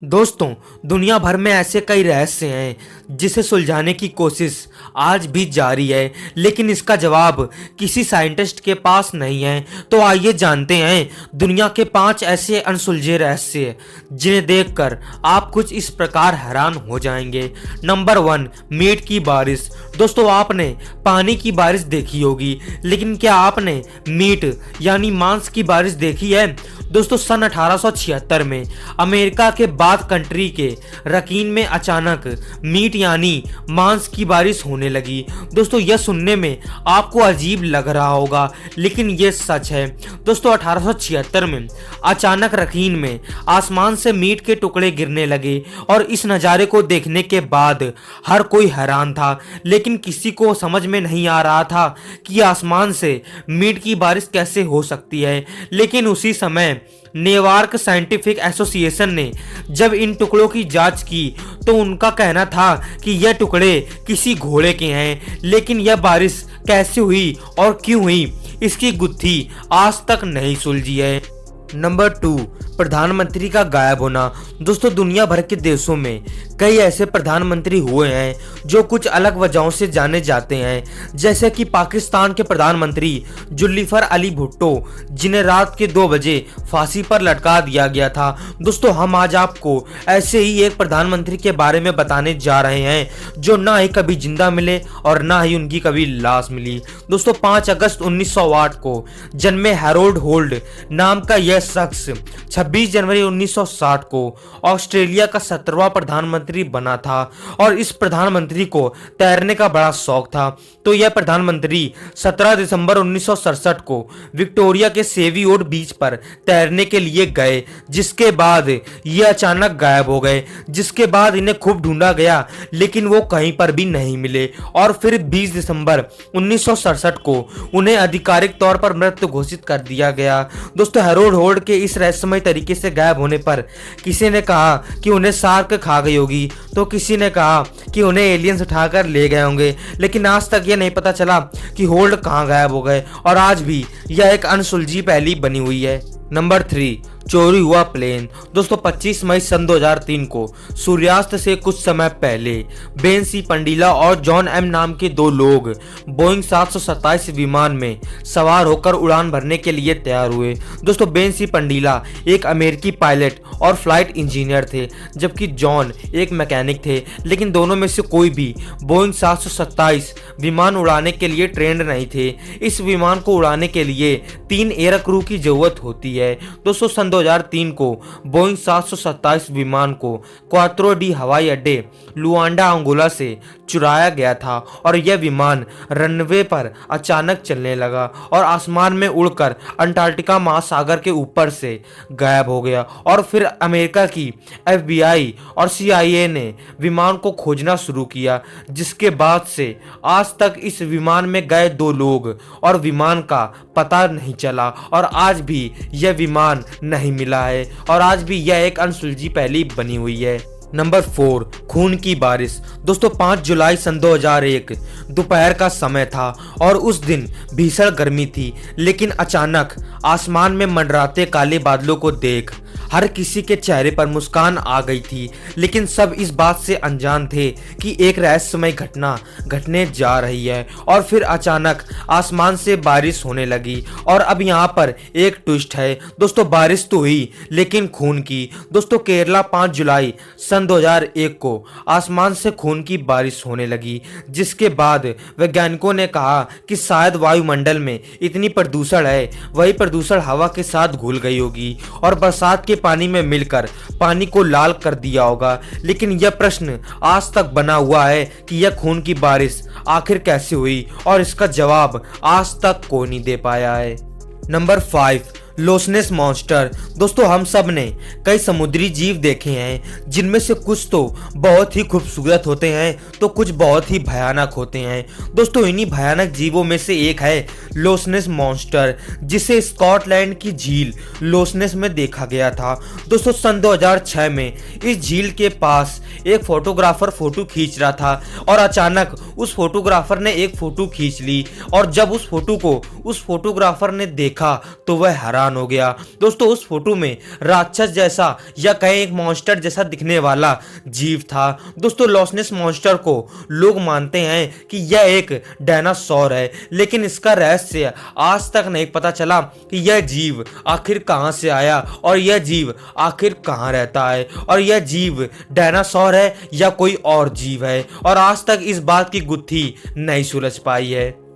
दोस्तों, दुनिया भर में ऐसे कई रहस्य हैं जिसे सुलझाने की कोशिश आज भी जारी है, लेकिन इसका जवाब किसी साइंटिस्ट के पास नहीं है। तो आइए जानते हैं दुनिया के 5 ऐसे अनसुलझे रहस्य जिन्हें देखकर आप कुछ इस प्रकार हैरान हो जाएंगे। नंबर 1, मीट की बारिश। दोस्तों, आपने पानी की बारिश देखी होगी, लेकिन क्या आपने मीट यानी मांस की बारिश देखी है? दोस्तों, सन 1876 में अमेरिका के बाथ कंट्री के रकीन में अचानक मीट यानी मांस की बारिश होने लगी। दोस्तों, यह सुनने में आपको अजीब लग रहा होगा, लेकिन यह सच है। दोस्तों, 1876 में अचानक रकीन में आसमान से मीट के टुकड़े गिरने लगे और इस नज़ारे को देखने के बाद हर कोई हैरान था, लेकिन किसी को समझ में नहीं आ रहा था कि आसमान से मीट की बारिश कैसे हो सकती है। लेकिन उसी समय न्यूयॉर्क साइंटिफिक एसोसिएशन ने जब इन टुकड़ों की जांच की तो उनका कहना था कि यह टुकड़े किसी घोड़े के हैं, लेकिन यह बारिश कैसे हुई और क्यों हुई, इसकी गुत्थी आज तक नहीं सुलझी है। नंबर 2, प्रधानमंत्री का गायब होना। दोस्तों, दुनिया भर के देशों में कई ऐसे प्रधानमंत्री हुए हैं जो कुछ अलग वजहों से जाने जाते हैं, जैसे कि पाकिस्तान के प्रधानमंत्री जुल्फिकार अली भुट्टो, जिन्हें रात के 2 बजे फांसी पर लटका दिया गया था। दोस्तों, हम आज आपको ऐसे ही एक प्रधानमंत्री के बारे में बताने जा रहे हैं जो ना ही कभी जिंदा मिले और ना ही उनकी कभी लाश मिली। दोस्तों, 5 अगस्त 1908 को जन्मे हैरोल्ड होल्ड नाम का यह शख्स 26 जनवरी 1960 को ऑस्ट्रेलिया का 17वां प्रधानमंत्री बना था और इस प्रधानमंत्री को तैरने का बड़ा शौक था। तो यह प्रधानमंत्री 17 दिसंबर 1967 को विक्टोरिया के सेवीवुड बीच पर तैरने के लिए गए, जिसके बाद ये अचानक गायब हो गए। जिसके बाद इन्हें खूब ढूंढा गया, लेकिन वो कहीं पर भी नहीं मिले और फिर 20 दिसंबर 1967 को उन्हें आधिकारिक तौर पर मृत घोषित कर दिया गया। दोस्तों, हैरोल्ड होल्ड के इस रहस्यमय तरीके से गायब होने पर किसी ने कहा कि उन्हें शार्क खा गई होगी, तो किसी ने कहा कि उन्हें एलियंस उठाकर ले गए होंगे, लेकिन आज तक यह नहीं पता चला कि होल्ड कहां गायब हो गए और आज भी यह एक अनसुलझी पहेली बनी हुई है। नंबर 3, चोरी हुआ प्लेन। दोस्तों, 25 मई सन 2003 को सूर्यास्त से कुछ समय पहले बेन सी पंडीला और जॉन एम नाम के 2 लोग बोइंग 727 विमान में सवार होकर उड़ान भरने के लिए तैयार हुए। दोस्तों, बेन सी पंडीला एक अमेरिकी पायलट और फ्लाइट इंजीनियर थे, जबकि जॉन एक मैकेनिक थे, लेकिन दोनों में से कोई भी बोइंग 727 विमान उड़ाने के लिए ट्रेंड नहीं थे। इस विमान को उड़ाने के लिए 3 एयर क्रू की जरूरत होती है। दोस्तों, सन 2003 को बोइंग 727 विमान को क्वात्रो डी हवाई अड्डे लुआंडा अंगोला से चुराया गया था और यह विमान रनवे पर अचानक चलने लगा और आसमान में उड़कर अंटार्कटिका महासागर के ऊपर से गायब हो गया। और फिर अमेरिका की FBI और CIA ने विमान को खोजना शुरू किया, जिसके बाद से आज तक इस विमान में गए 2 लोग और विमान का पता नहीं चला और आज भी यह विमान नहीं मिला है और आज भी यह एक अनसुलझी पहेली बनी हुई है। नंबर 4, खून की बारिश। दोस्तों, 5 जुलाई सन 2001 दोपहर का समय था और उस दिन भीषण गर्मी थी, लेकिन अचानक आसमान में मंडराते काले बादलों को देख हर किसी के चेहरे पर मुस्कान आ गई थी, लेकिन सब इस बात से अनजान थे कि एक रहस्यमय घटना घटने जा रही है। और फिर अचानक आसमान से बारिश होने लगी और अब यहाँ पर एक ट्विस्ट है। दोस्तों, बारिश तो हुई, लेकिन खून की। दोस्तों, केरला 5 जुलाई सन 2001 को आसमान से खून की बारिश होने लगी, जिसके बाद वैज्ञानिकों ने कहा कि शायद वायुमंडल में इतनी प्रदूषण है, वही प्रदूषण हवा के साथ घुल गई होगी और बरसात के पानी में मिलकर पानी को लाल कर दिया होगा। लेकिन यह प्रश्न आज तक बना हुआ है कि यह खून की बारिश आखिर कैसे हुई और इसका जवाब आज तक कोई नहीं दे पाया है। Number 5, loch ness monster. दोस्तों, हम सब ने कई समुद्री जीव देखे हैं, जिनमें से कुछ तो बहुत ही खूबसूरत होते हैं तो कुछ बहुत ही भयानक होते हैं। दोस्तों, इन्हीं भयानक जीवों में से एक है लोचनेस मॉन्स्टर, जिसे स्कॉटलैंड की झील लोचनेस में देखा गया था। दोस्तों, सन 2006 में इस झील के पास एक फोटोग्राफर फोटो खींच रहा था और अचानक उस फोटोग्राफर ने एक फोटो खींच ली और जब उस फोटो को उस फोटोग्राफर ने देखा तो वह हैरान हैरान हो गया। दोस्तों उस फोटो में राक्षस जैसा या कहें एक मॉन्स्टर जैसा दिखने वाला जीव था। दोस्तों लॉसनेस मॉन्स्टर को लोग मानते हैं कि यह एक डायनासोर है, लेकिन इसका रहस्य आज तक नहीं पता चला कि यह जीव आखिर कहां से आया और यह जीव आखिर कहां रहता है, और यह जीव डायनासोर है या कोई और जीव है, और आज तक इस बात की गुत्थी नहीं सुलझ पाई है।